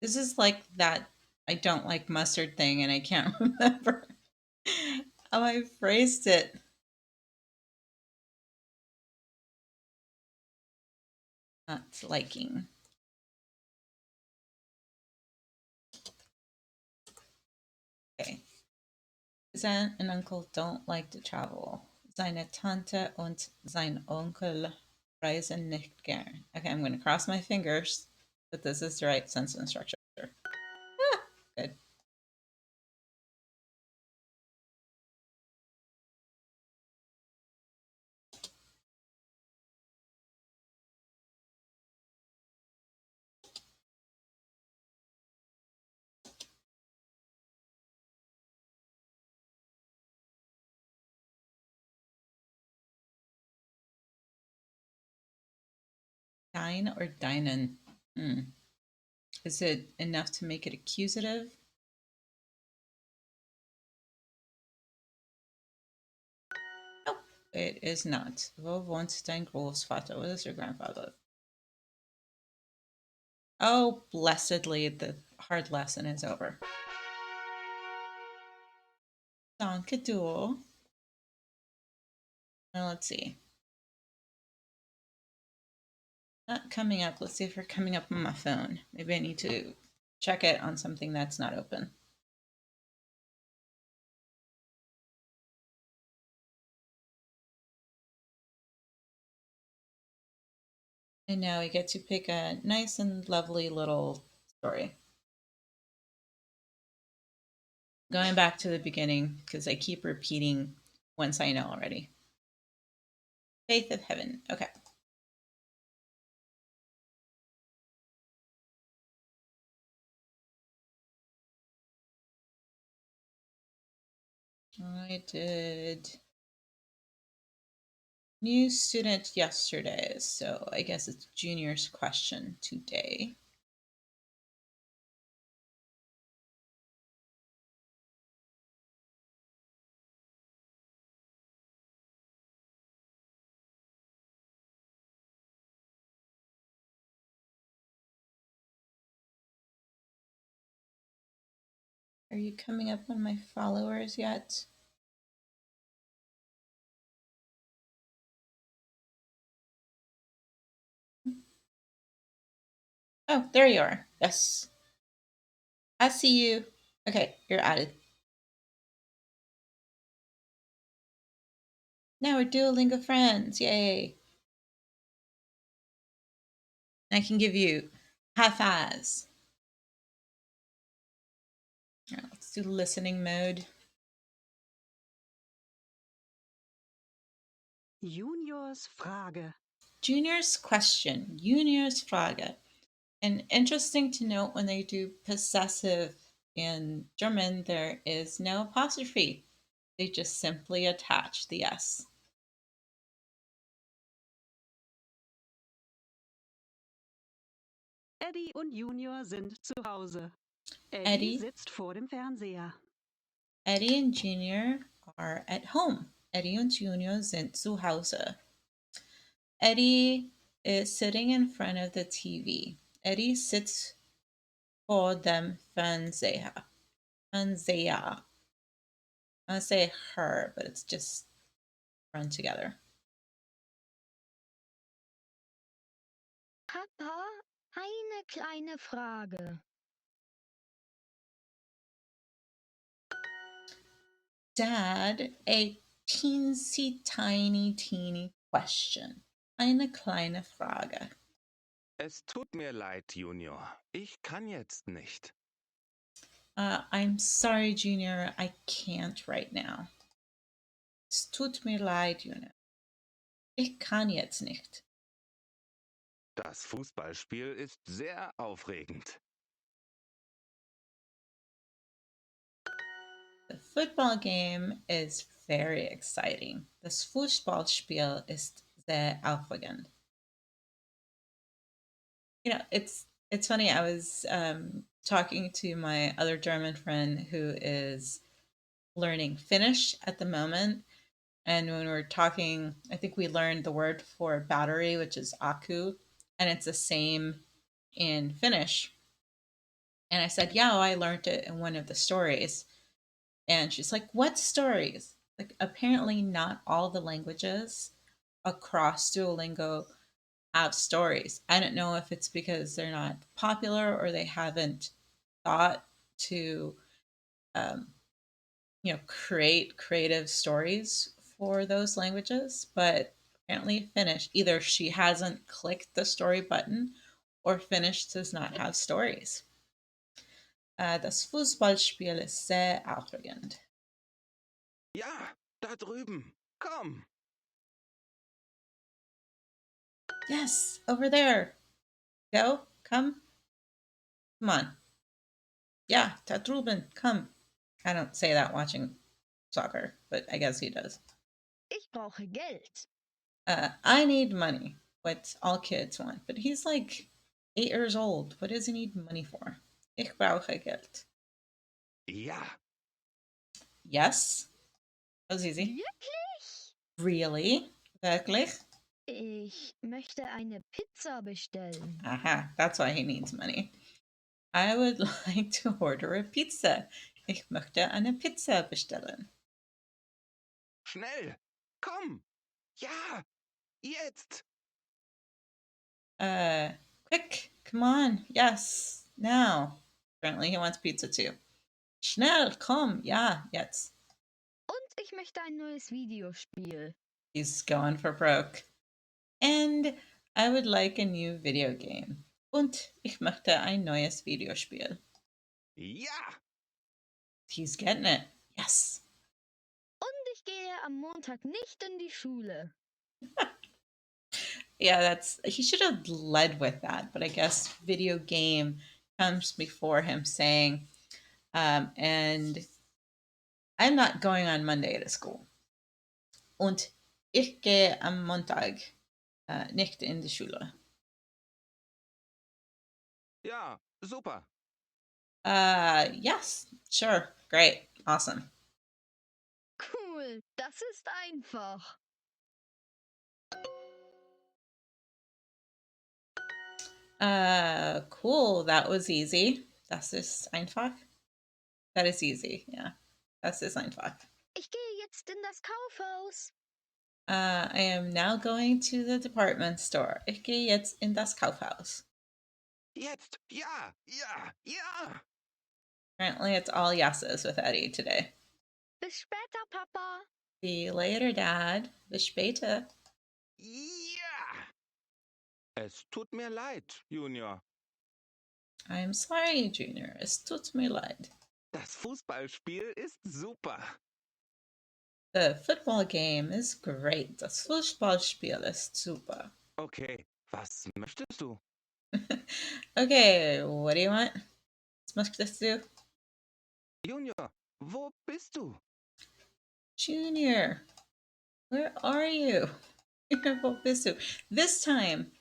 Speaker 1: This is like that I don't like mustard thing, and I can't remember how I phrased it. Not liking. Okay. Sein and uncle don't like to travel. Seine Tante und sein Onkel reisen nicht gern. Okay, I'm going to cross my fingers that this is the right sentence structure. Ah, good. Dine or dinen? Is it enough to make it accusative? Nope, it is not. Wo wohnt dein Großvater? What is your grandfather? Oh, blessedly, the hard lesson is over. Danke, Duo. Now let's see. Not coming up. Let's see if we're coming up on my phone. Maybe I need to check it on something that's not open. And now we get to pick a nice and lovely little story. Going back to the beginning, because I keep repeating once I know already. Faith of Heaven. Okay. I did new student yesterday, so I guess it's junior's question today. Are you coming up on my followers yet? Oh, there you are. Yes. I see you. Okay, you're added. Now we're DuoLingo friends. Yay. I can give you high fives. All right, let's do listening mode.
Speaker 6: Juniors Frage.
Speaker 1: Junior's question. Junior's Frage. And interesting to note when they do possessive in German, there is no apostrophe. They just simply attach the S.
Speaker 6: Eddie und Junior sind zu Hause.
Speaker 1: Eddie.
Speaker 6: Sitzt vor dem Fernseher.
Speaker 1: Eddie and Junior are at home. Eddie und Junior sind zu Hause. Eddie is sitting in front of the TV. Eddie sits vor dem Fernseher. Fernseher. I want to say her, but it's just run together.
Speaker 2: Papa, eine kleine Frage.
Speaker 1: Dad, a teensy teeny question. Eine kleine Frage.
Speaker 7: Es tut mir leid, Junior. Ich kann jetzt nicht.
Speaker 1: I'm sorry, Junior. I can't right now. Es tut mir leid, Junior. Ich kann jetzt nicht.
Speaker 7: Das Fußballspiel ist sehr aufregend.
Speaker 1: The football game is very exciting. Das Fußballspiel ist sehr aufregend. You know, it's funny. I was talking to my other German friend who is learning Finnish at the moment. And when we were talking, I think we learned the word for battery, which is aku, and it's the same in Finnish. And I said, yeah, well, I learned it in one of the stories. And she's like, what stories? Like, apparently, not all the languages across Duolingo have stories. I don't know if it's because they're not popular or they haven't thought to, um, create creative stories for those languages. But apparently, Finnish, either she hasn't clicked the story button or Finnish does not have stories. Das Fußballspiel ist sehr aufregend.
Speaker 7: Ja, da drüben. Komm.
Speaker 1: Yes, over there. Go, come. Come on. Yeah, da drüben, come. I don't say that watching soccer, but I guess he does.
Speaker 2: Ich brauche Geld.
Speaker 1: I need money. What all kids want. But he's like 8 years old. What does he need money for? Ich brauche Geld.
Speaker 7: Ja.
Speaker 1: Yes. That was easy.
Speaker 2: Wirklich?
Speaker 1: Really? Wirklich?
Speaker 2: Ich möchte eine Pizza bestellen.
Speaker 1: Aha, that's why he needs money. I would like to order a pizza. Ich möchte eine Pizza bestellen.
Speaker 7: Schnell. Komm. Ja. Jetzt.
Speaker 1: Quick, come on. Yes, now. Apparently he wants pizza too. Schnell, komm. Ja, jetzt.
Speaker 2: Und ich möchte ein neues Videospiel.
Speaker 1: He's going for broke. And I would like a new video game. Und ich möchte ein neues Videospiel.
Speaker 7: Ja.
Speaker 1: He's getting it. Yes.
Speaker 2: Und ich gehe am Montag nicht in die Schule.
Speaker 1: Yeah, he should have led with that, but I guess video game comes before him saying, and I'm not going on Monday to school. Und ich gehe am Montag nicht in die Schule.
Speaker 7: Ja, super.
Speaker 1: Yes, sure, great, awesome.
Speaker 2: Cool, das ist einfach.
Speaker 1: Cool, that was easy. Das ist einfach. That is easy, yeah. Das ist einfach.
Speaker 2: Ich gehe jetzt in das Kaufhaus.
Speaker 1: I am now going to the department store. Ich gehe jetzt in das Kaufhaus.
Speaker 7: Jetzt. Ja, ja, ja.
Speaker 1: Apparently, it's all yeses with Eddie today.
Speaker 2: Bis später, Papa.
Speaker 1: See you later, Dad. Bis später.
Speaker 7: Ja. Es tut mir leid, Junior.
Speaker 1: I'm sorry, Junior. Es tut mir leid.
Speaker 7: Das Fußballspiel ist super.
Speaker 1: The football game is great. Das Fußballspiel ist super.
Speaker 7: Okay, was möchtest du?
Speaker 1: Okay, what do you want? Was möchtest du?
Speaker 7: Junior, wo bist du?
Speaker 1: Junior, where are you? Wo bist du? This time,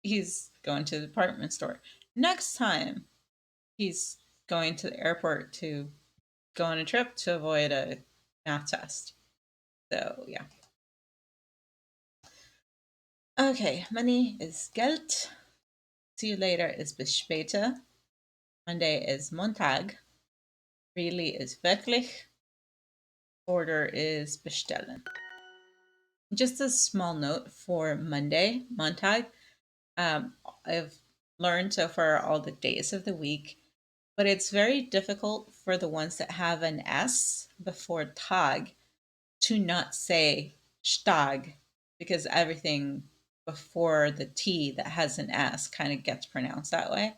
Speaker 1: he's going to the department store. Next time, he's going to the airport to go on a trip to avoid a math test. So, yeah. Okay, money is Geld. See you later is bis später. Monday is Montag. Really is wirklich. Order is bestellen. Just a small note for Monday, Montag. I've learned so far all the days of the week, but it's very difficult for the ones that have an S before Tag to not say Stag because everything before the T that has an S kind of gets pronounced that way.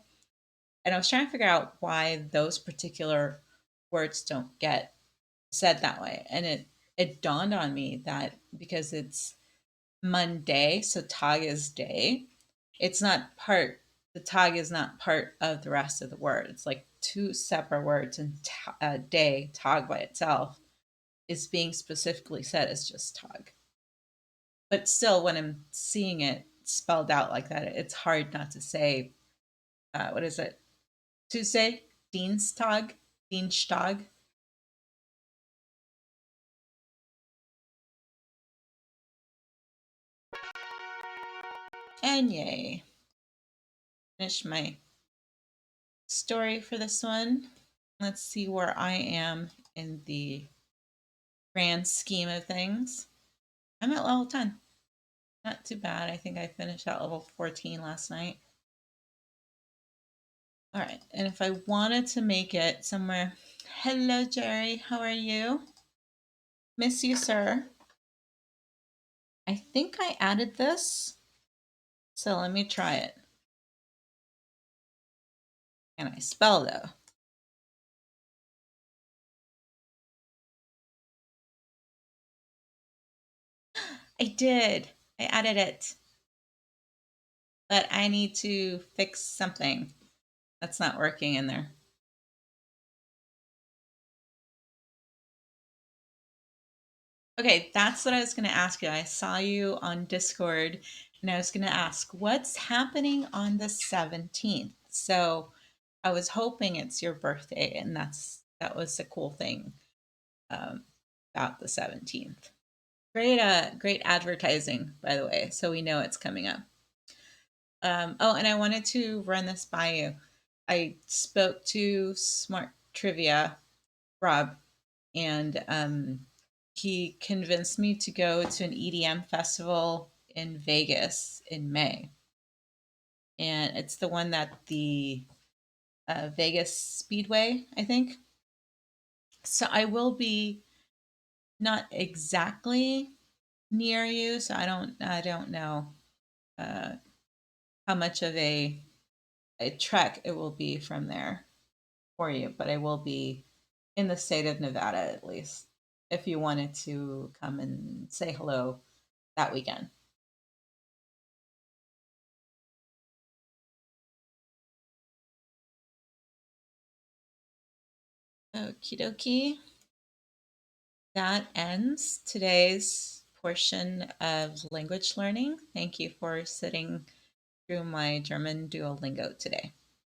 Speaker 1: And I was trying to figure out why those particular words don't get said that way. And it dawned on me that because it's Monday, so Tag is day, it's not part the Tag is not part of the rest of the word. It's like two separate words, and day, Tag by itself, is being specifically said as just Tag. But still, when I'm seeing it spelled out like that, it's hard not to say, what is it? Tuesday, Dienstag, Dienstag. And yay. Finish my story for this one. Let's see where I am in the grand scheme of things. I'm at level 10. Not too bad. I think I finished at level 14 last night. All right, and if I wanted to make it somewhere, hello, Jerry, how are you? Miss you, sir. I think I added this, so let me try it. Can I spell though? I did. I added it. But I need to fix something that's not working in there. Okay, that's what I was going to ask you. I saw you on Discord and I was going to ask what's happening on the 17th. So I was hoping it's your birthday, and that was the cool thing about the 17th. Great advertising, by the way, so we know it's coming up. Oh, and I wanted to run this by you. I spoke to Smart Trivia, Rob, and he convinced me to go to an EDM festival in Vegas in May. And it's the one that the Vegas Speedway, I think. So I will be not exactly near you, so I don't know how much of a trek it will be from there for you, but I will be in the state of Nevada at least if you wanted to come and say hello that weekend. Okie dokie. That ends today's portion of language learning. Thank you for sitting through my German Duolingo today.